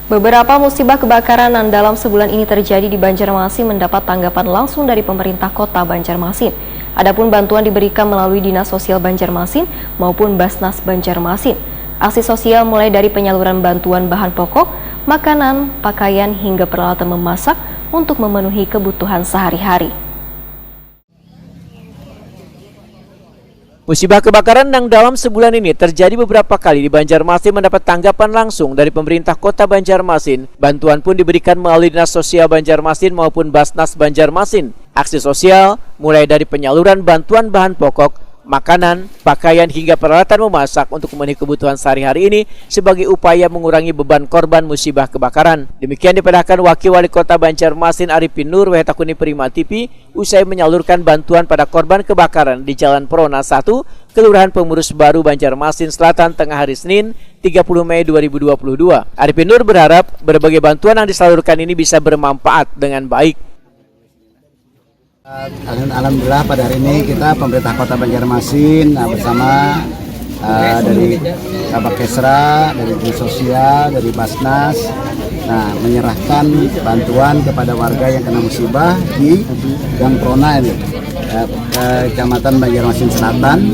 Beberapa musibah kebakaran yang dalam sebulan ini terjadi di Banjarmasin mendapat tanggapan langsung dari pemerintah kota Banjarmasin. Adapun bantuan diberikan melalui Dinas Sosial Banjarmasin maupun Basnas Banjarmasin. Aksi sosial mulai dari penyaluran bantuan bahan pokok, makanan, pakaian hingga peralatan memasak untuk memenuhi kebutuhan sehari-hari. Musibah kebakaran yang dalam sebulan ini terjadi beberapa kali di Banjarmasin mendapat tanggapan langsung dari pemerintah kota Banjarmasin. Bantuan pun diberikan melalui Dinas Sosial Banjarmasin maupun Basnas Banjarmasin. Aksi sosial mulai dari penyaluran bantuan bahan pokok, makanan, pakaian hingga peralatan memasak untuk memenuhi kebutuhan sehari-hari ini sebagai upaya mengurangi beban korban musibah kebakaran. Demikian dipadahkan Wakil Wali Kota Banjarmasin Arifin Nur Wehetakuni Prima TV usai menyalurkan bantuan pada korban kebakaran di Jalan Perona 1, Kelurahan Pengurus Baru Banjarmasin Selatan tengah hari Senin 30 Mei 2022. Arifin Nur berharap berbagai bantuan yang disalurkan ini bisa bermanfaat dengan baik. Alhamdulillah pada hari ini kita pemerintah kota Banjarmasin bersama dari Kabak Kesra, dari Dinas Sosial, dari Basnas menyerahkan bantuan kepada warga yang kena musibah di Gang Prona ini, Kecamatan Banjarmasin Selatan,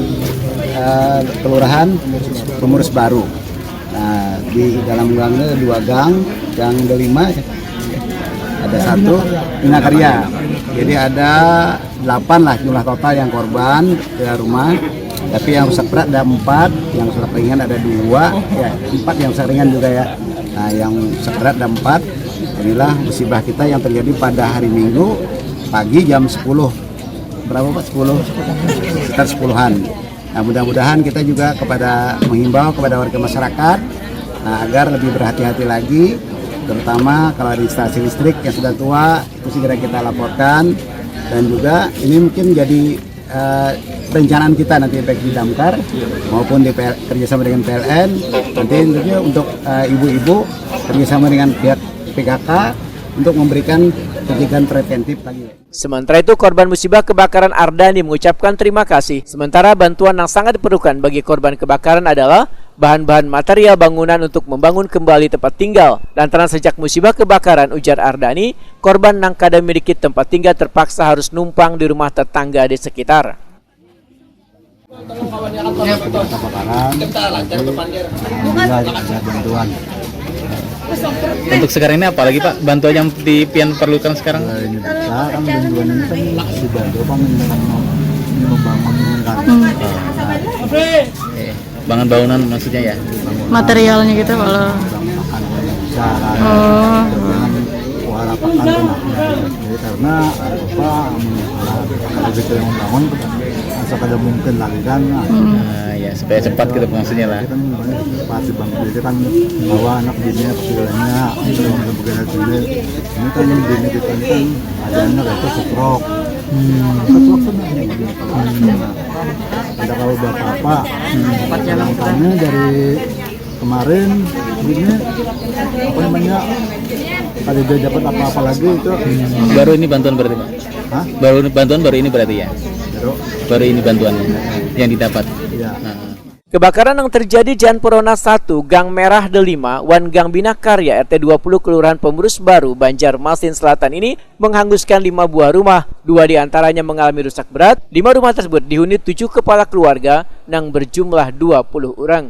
Kelurahan Pengurus Baru. Di dalam gangnya ada 2 gang, gang kelima ada 1 Binakarya. Jadi ada 8 lah jumlah total yang korban ke rumah. Tapi yang rusak berat ada 4, yang rusak ringan ada 2, ya 4 yang rusak ringan juga ya. Nah yang rusak berat ada 4. Inilah musibah kita yang terjadi pada hari Minggu pagi jam 10. Berapa Pak? 10? Sekitar 10-an. Nah mudah-mudahan kita juga menghimbau kepada warga masyarakat agar lebih berhati-hati lagi. Terutama kalau ada instalasi listrik yang sudah tua itu segera kita laporkan, dan juga ini mungkin jadi perencanaan kita nanti baik di Damkar maupun di kerjasama dengan PLN nanti tentunya untuk ibu-ibu kerjasama dengan pihak PKK untuk memberikan pencegahan preventif lagi. Sementara itu korban musibah kebakaran Ardani mengucapkan terima kasih. Sementara bantuan yang sangat diperlukan bagi korban kebakaran adalah bahan-bahan material bangunan untuk membangun kembali tempat tinggal. Lantaran sejak musibah kebakaran, ujar Ardani, korban yang kada memiliki tempat tinggal terpaksa harus numpang di rumah tetangga di sekitar. Untuk sekarang ini apa lagi Pak? Bantuan yang Pian perlukan sekarang? Bantuan ini kan dibantu Bangun bangunan maksudnya ya? Materialnya gitu kalau karena kalau kita yang membangun asal ada mungkin lagi kan ya supaya cepat gitu maksudnya lah. Kan cepat dibangun itu kan bawa anak bininya pergilannya itu begitu sini ini kan bini kita kan ada anak itu stroke ada kalau apa makanya dari kemarin ini apa namanya kalau dia dapat apa-apa lagi itu baru ini bantuan berarti Pak? Hah? Baru ini berarti ya? Baru ini bantuan yang didapat? Iya. Kebakaran yang terjadi Jalan Perona 1, Gang Merah Delima, Wan Gang Binakarya, RT 20 Kelurahan Pengurus Baru, Banjarmasin Selatan ini menghanguskan 5 buah rumah. 2 diantaranya mengalami rusak berat. 5 rumah tersebut dihuni 7 kepala keluarga yang berjumlah 20 orang.